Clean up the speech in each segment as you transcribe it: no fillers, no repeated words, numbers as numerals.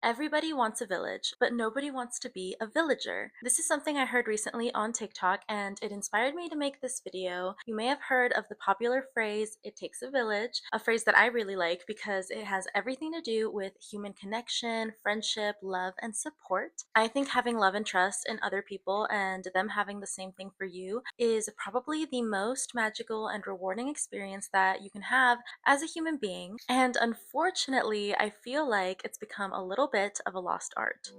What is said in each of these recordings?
Everybody wants a village, but nobody wants to be a villager. This is something I heard recently on TikTok and it inspired me to make this video. You may have heard of the popular phrase, "it takes a village," a phrase that I really like because it has everything to do with human connection, friendship, love, and support. I think having love and trust in other people and them having the same thing for you is probably the most magical and rewarding experience that you can have as a human being. And unfortunately, I feel like it's become a little bit of a lost art.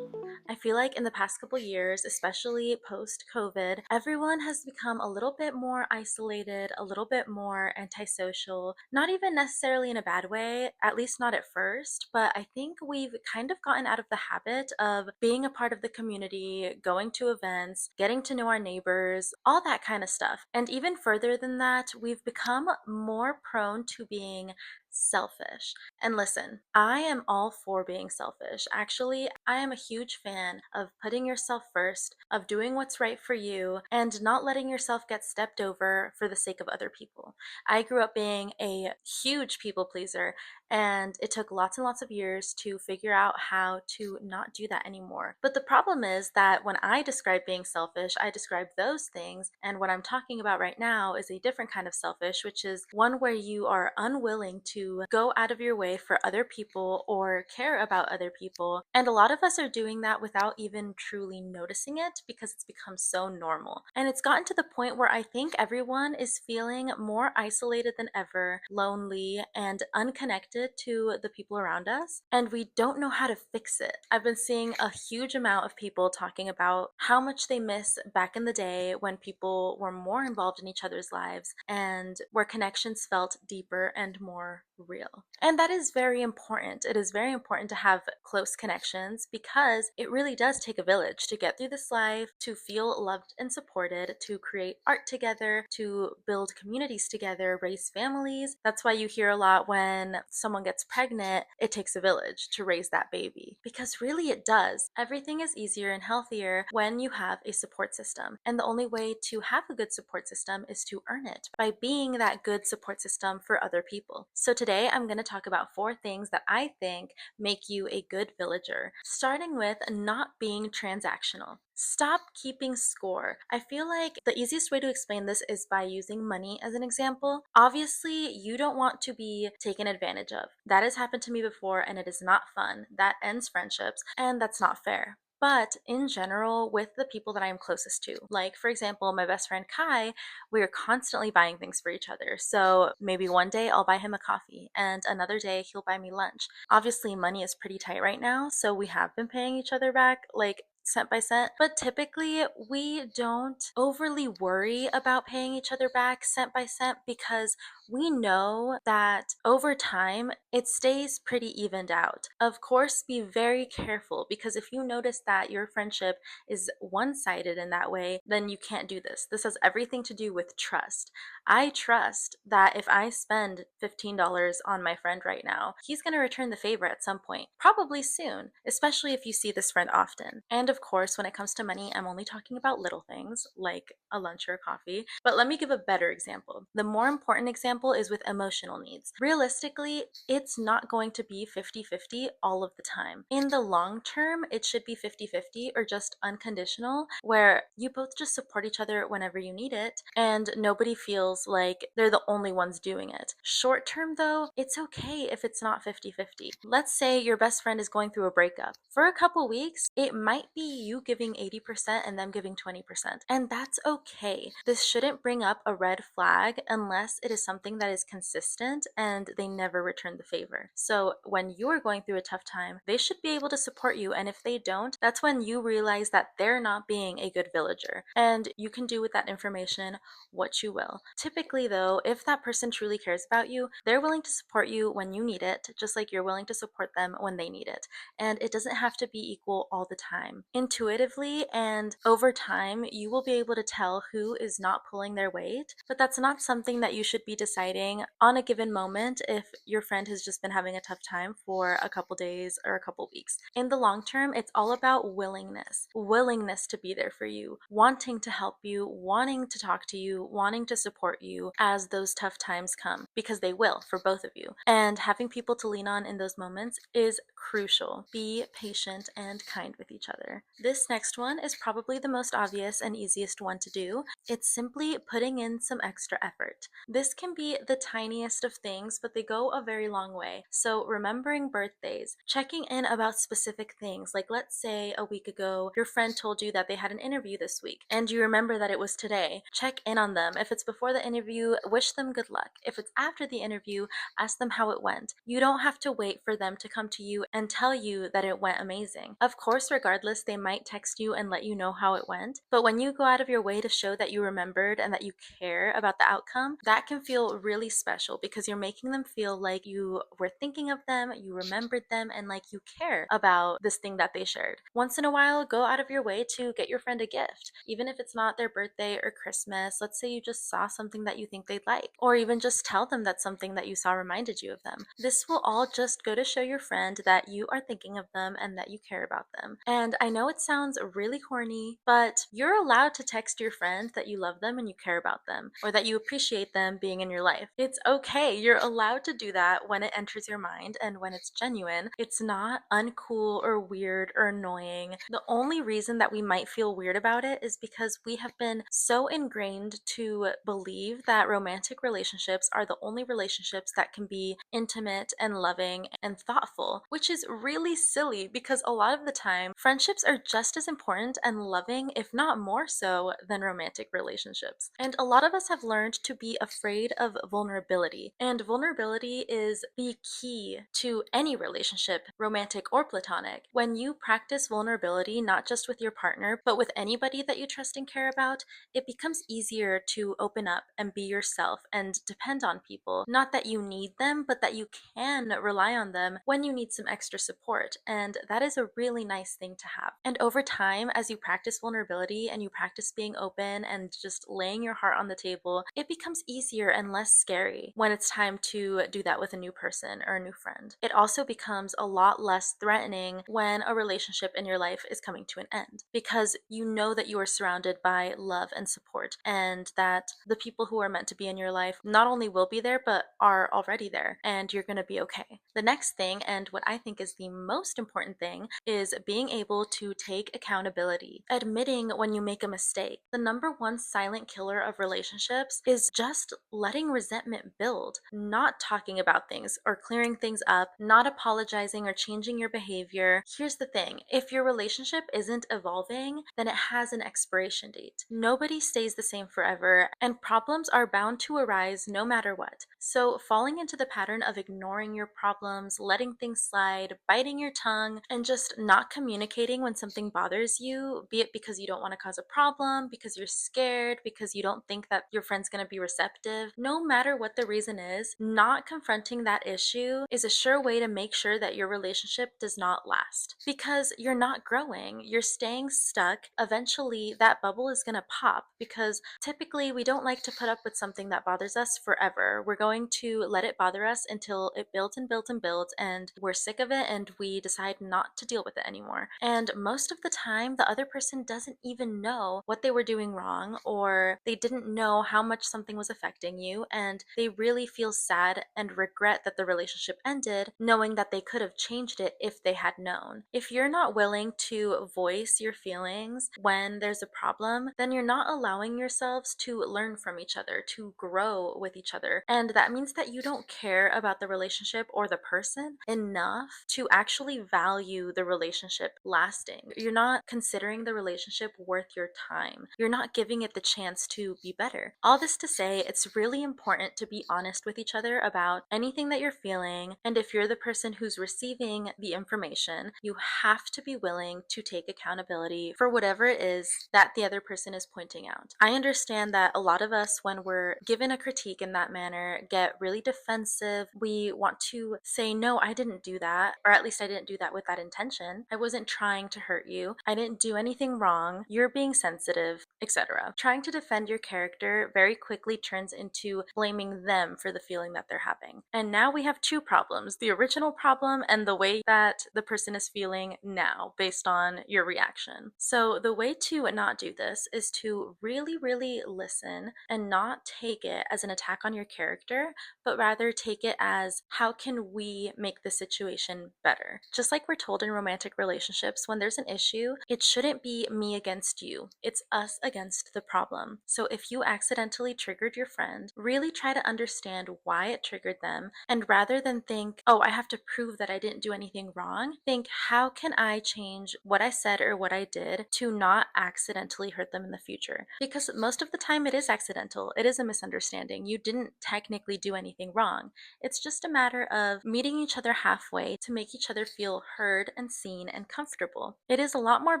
I feel like in the past couple years, especially post COVID, everyone has become a little bit more isolated, a little bit more antisocial, not even necessarily in a bad way, at least not at first, but I think we've kind of gotten out of the habit of being a part of the community, going to events, getting to know our neighbors, all that kind of stuff. And even further than that, we've become more prone to being selfish. And listen, I am all for being selfish. Actually, I am a huge fan of putting yourself first, of doing what's right for you, and not letting yourself get stepped over for the sake of other people. I grew up being a huge people pleaser, and it took lots and lots of years to figure out how to not do that anymore. But the problem is that when I describe being selfish, I describe those things, and what I'm talking about right now is a different kind of selfish, which is one where you are unwilling to go out of your way for other people or care about other people. And a lot of us are doing that without even truly noticing it because it's become so normal. And it's gotten to the point where I think everyone is feeling more isolated than ever, lonely, and unconnected to the people around us. And we don't know how to fix it. I've been seeing a huge amount of people talking about how much they miss back in the day when people were more involved in each other's lives and where connections felt deeper and more real. And that is very important. It is very important to have close connections because it really does take a village to get through this life, to feel loved and supported, to create art together, to build communities together, raise families. That's why you hear a lot when someone gets pregnant, it takes a village to raise that baby. Because really it does. Everything is easier and healthier when you have a support system. And the only way to have a good support system is to earn it by being that good support system for other people. So today I'm going to talk about 4 things that I think make you a good villager, starting with not being transactional. Stop keeping score. I feel like the easiest way to explain this is by using money as an example. Obviously, you don't want to be taken advantage of. That has happened to me before and it is not fun. That ends friendships and that's not fair. But in general, with the people that I am closest to, like for example, my best friend Kai, we are constantly buying things for each other. So maybe one day I'll buy him a coffee and another day he'll buy me lunch. Obviously, money is pretty tight right now, so we have been paying each other back like cent by cent, but typically we don't overly worry about paying each other back cent by cent because we know that over time it stays pretty evened out. Of course, be very careful because if you notice that your friendship is one-sided in that way, then you can't do this. This has everything to do with trust. I trust that if I spend $15 on my friend right now, he's going to return the favor at some point, probably soon, especially if you see this friend often. And of course, when it comes to money, I'm only talking about little things like a lunch or a coffee. But let me give a better example. The more important example is with emotional needs. Realistically, it's not going to be 50-50 all of the time. In the long term, it should be 50-50 or just unconditional, where you both just support each other whenever you need it and nobody feels like they're the only ones doing it. Short term though, it's okay if it's not 50-50. Let's say your best friend is going through a breakup. For a couple weeks, it might be you giving 80% and them giving 20%. And that's okay. This shouldn't bring up a red flag unless it is something that is consistent and they never return the favor. So when you're going through a tough time, they should be able to support you. And if they don't, that's when you realize that they're not being a good villager. And you can do with that information what you will. Typically though, if that person truly cares about you, they're willing to support you when you need it, just like you're willing to support them when they need it. And it doesn't have to be equal all the time. Intuitively and over time, you will be able to tell who is not pulling their weight, but that's not something that you should be deciding on a given moment if your friend has just been having a tough time for a couple days or a couple weeks. In the long term, it's all about willingness to be there for you, wanting to help you, wanting to talk to you, wanting to support you as those tough times come, because they will for both of you. And having people to lean on in those moments is crucial. Be patient and kind with each other. This next one is probably the most obvious and easiest one to do. It's simply putting in some extra effort. This can be the tiniest of things, but they go a very long way. So remembering birthdays, checking in about specific things, like let's say a week ago, your friend told you that they had an interview this week, and you remember that it was today. Check in on them. If it's before the interview, wish them good luck. If it's after the interview, ask them how it went. You don't have to wait for them to come to you and tell you that it went amazing. Of course, regardless, they might text you and let you know how it went, but when you go out of your way to show that you remembered and that you care about the outcome, that can feel really special because you're making them feel like you were thinking of them, you remembered them, and like you care about this thing that they shared. Once in a while, go out of your way to get your friend a gift, even if it's not their birthday or Christmas. Let's say you just saw something that you think they'd like, or even just tell them that something that you saw reminded you of them. This will all just go to show your friend that you are thinking of them and that you care about them. And I know it sounds really corny, but you're allowed to text your friend that you love them and you care about them, or that you appreciate them being in your life. It's okay. You're allowed to do that when it enters your mind and when it's genuine. It's not uncool or weird or annoying. The only reason that we might feel weird about it is because we have been so ingrained to believe that romantic relationships are the only relationships that can be intimate and loving and thoughtful, which is really silly because a lot of the time, friendships are just as important and loving, if not more so, than romantic relationships. And a lot of us have learned to be afraid of vulnerability. And vulnerability is the key to any relationship, romantic or platonic. When you practice vulnerability, not just with your partner, but with anybody that you trust and care about, it becomes easier to open up and be yourself and depend on people. Not that you need them, but that you can rely on them when you need some extra support. And that is a really nice thing to have. And over time, as you practice vulnerability and you practice being open and just laying your heart on the table, it becomes easier and less scary when it's time to do that with a new person or a new friend. It also becomes a lot less threatening when a relationship in your life is coming to an end, because you know that you are surrounded by love and support, and that the people who are meant to be in your life not only will be there, but are already there, and you're going to be okay. The next thing, and what I think is the most important thing, is being able to take accountability, admitting when you make a mistake. The number one silent killer of relationships is just letting resentment build, not talking about things or clearing things up, not apologizing or changing your behavior. Here's the thing, if your relationship isn't evolving, then it has an expiration date. Nobody stays the same forever, and problems are bound to arise no matter what. So falling into the pattern of ignoring your problems, letting things slide, biting your tongue, and just not communicating when something bothers you, be it because you don't want to cause a problem, because you're scared, because you don't think that your friend's going to be receptive, no matter what the reason is, not confronting that issue is a sure way to make sure that your relationship does not last. Because you're not growing, you're staying stuck. Eventually, that bubble is going to pop, because typically we don't like to put up with something that bothers us forever. We're going to let it bother us until it builds and builds and builds, and we're sick of it and we decide not to deal with it anymore. And most of the time, the other person doesn't even know what they were doing wrong, or they didn't know how much something was affecting you, and they really feel sad and regret that the relationship ended, knowing that they could have changed it if they had known. If you're not willing to voice your feelings when there's a problem, then you're not allowing yourselves to learn from each other, to grow with each other. And that means that you don't care about the relationship or the person enough to actually value the relationship lasting. You're not considering the relationship worth your time. You're not giving it the chance to be better. All this to say, it's really important to be honest with each other about anything that you're feeling, and if you're the person who's receiving the information, you have to be willing to take accountability for whatever it is that the other person is pointing out. I understand that a lot of us, when we're given a critique in that manner, get really defensive. We want to say, no, I didn't do that, or at least I didn't do that with that intention. I wasn't trying to hurt you. I didn't do anything wrong. You're being sensitive, etc. Trying to defend your character very quickly turns into blaming them for the feeling that they're having. And now we have two problems: the original problem and the way that the person is feeling now based on your reaction. So, the way to not do this is to really, really listen and not take it as an attack on your character, but rather take it as how can we make the situation better? Just like we're told in romantic relationships, when there's an issue, it shouldn't be me against you, it's us against the problem. So if you accidentally triggered your friend, really try to understand why it triggered them, and rather than think, oh, I have to prove that I didn't do anything wrong, think, how can I change what I said or what I did to not accidentally hurt them in the future? Because most of the time it is accidental, it is a misunderstanding. You didn't technically do anything wrong. It's just a matter of meeting each other halfway to make each other feel heard and seen and comfortable. It is a lot more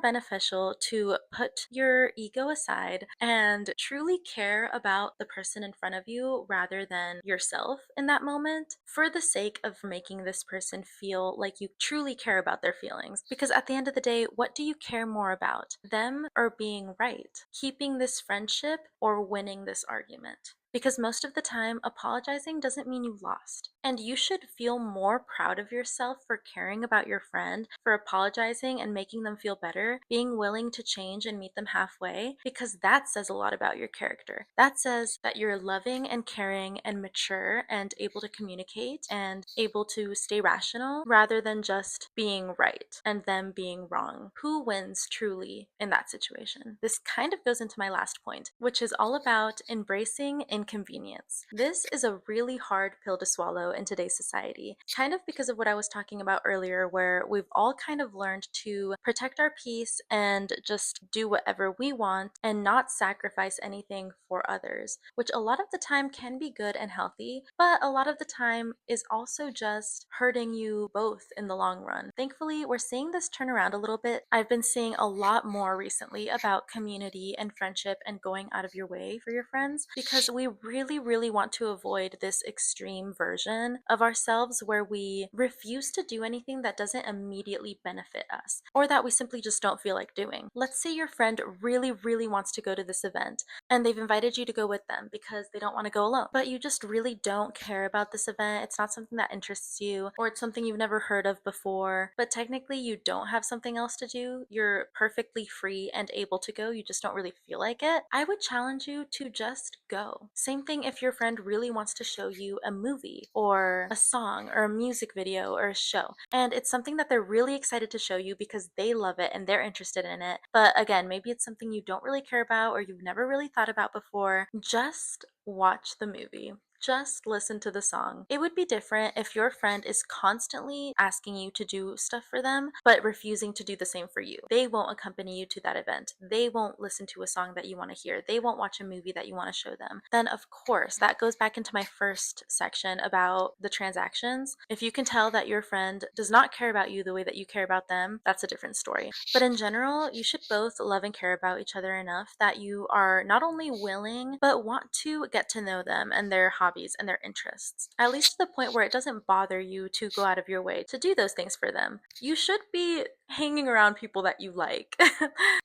beneficial to put your ego aside and truly care about the person in front of you rather than yourself in that moment, for the sake of making this person feel like you truly care about their feelings. Because at the end of the day, what do you care more about? Them or being right? Keeping this friendship or winning this argument? Because most of the time, apologizing doesn't mean you lost. And you should feel more proud of yourself for caring about your friend, for apologizing and making them feel better, being willing to change and meet them halfway, because that says a lot about your character. That says that you're loving and caring and mature and able to communicate and able to stay rational rather than just being right and them being wrong. Who wins truly in that situation? This kind of goes into my last point, which is all about embracing inconvenience. This is a really hard pill to swallow in today's society, kind of because of what I was talking about earlier, where we've all kind of learned to protect our peace and just do whatever we want and not sacrifice anything for others, which a lot of the time can be good and healthy, but a lot of the time is also just hurting you both in the long run. Thankfully, we're seeing this turn around a little bit. I've been seeing a lot more recently about community and friendship and going out of your way for your friends, because we really, really want to avoid this extreme version of ourselves where we refuse to do anything that doesn't immediately benefit us or that we simply just don't feel like doing. Let's say your friend really, really wants to go to this event and they've invited you to go with them because they don't want to go alone, but you just really don't care about this event. It's not something that interests you, or it's something you've never heard of before, but technically you don't have something else to do. You're perfectly free and able to go. You just don't really feel like it. I would challenge you to just go. Same thing if your friend really wants to show you a movie or a song or a music video or a show, and it's something that they're really excited to show you because they love it and they're interested in it. But again, maybe it's something you don't really care about or you've never really thought about before. Just watch the movie. Just listen to the song. It would be different if your friend is constantly asking you to do stuff for them, but refusing to do the same for you. They won't accompany you to that event. They won't listen to a song that you want to hear. They won't watch a movie that you want to show them. Then, of course, that goes back into my first section about the transactions. If you can tell that your friend does not care about you the way that you care about them, that's a different story. But in general, you should both love and care about each other enough that you are not only willing, but want to get to know them and their hobbies and their interests, at least to the point where it doesn't bother you to go out of your way to do those things for them. You should be hanging around people that you like.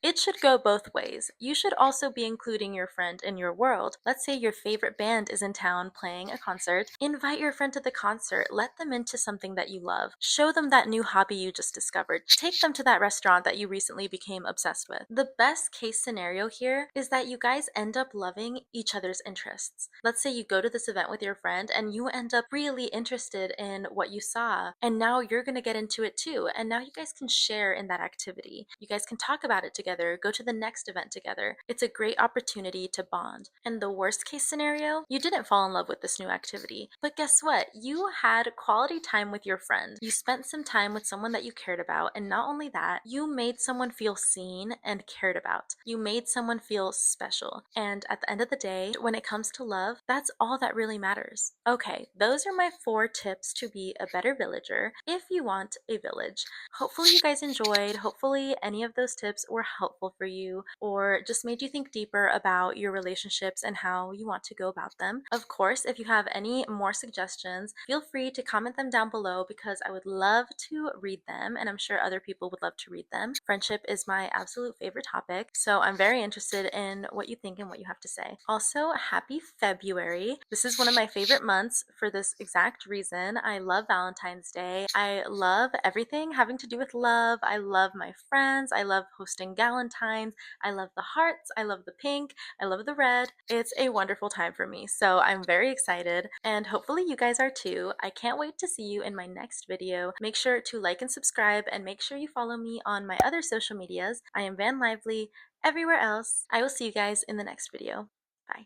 It should go both ways. You should also be including your friend in your world. Let's say your favorite band is in town playing a concert. Invite your friend to the concert. Let them into something that you love. Show them that new hobby you just discovered. Take them to that restaurant that you recently became obsessed with. The best case scenario here is that you guys end up loving each other's interests. Let's say you go to this event with your friend and you end up really interested in what you saw, and now you're going to get into it too, and now you guys can share in that activity. You guys can talk about it together, go to the next event together. It's a great opportunity to bond. And the worst case scenario, you didn't fall in love with this new activity, but guess what? You had quality time with your friend. You spent some time with someone that you cared about, and not only that, you made someone feel seen and cared about. You made someone feel special. And at the end of the day, when it comes to love, that's all that really matters. Okay, those are my 4 tips to be a better villager if you want a village. Hopefully you guys enjoyed. Hopefully any of those tips were helpful for you or just made you think deeper about your relationships and how you want to go about them. Of course, if you have any more suggestions, feel free to comment them down below because I would love to read them, and I'm sure other people would love to read them. Friendship is my absolute favorite topic, so I'm very interested in what you think and what you have to say. Also, happy February. This is is one of my favorite months for this exact reason. I love Valentine's Day. I love everything having to do with love. I love my friends. I love hosting Galentines. I love the hearts. I love the pink. I love the red. It's a wonderful time for me. So I'm very excited and hopefully you guys are too. I can't wait to see you in my next video. Make sure to like and subscribe and make sure you follow me on my other social medias. I am Van Lively everywhere else. I will see you guys in the next video. Bye.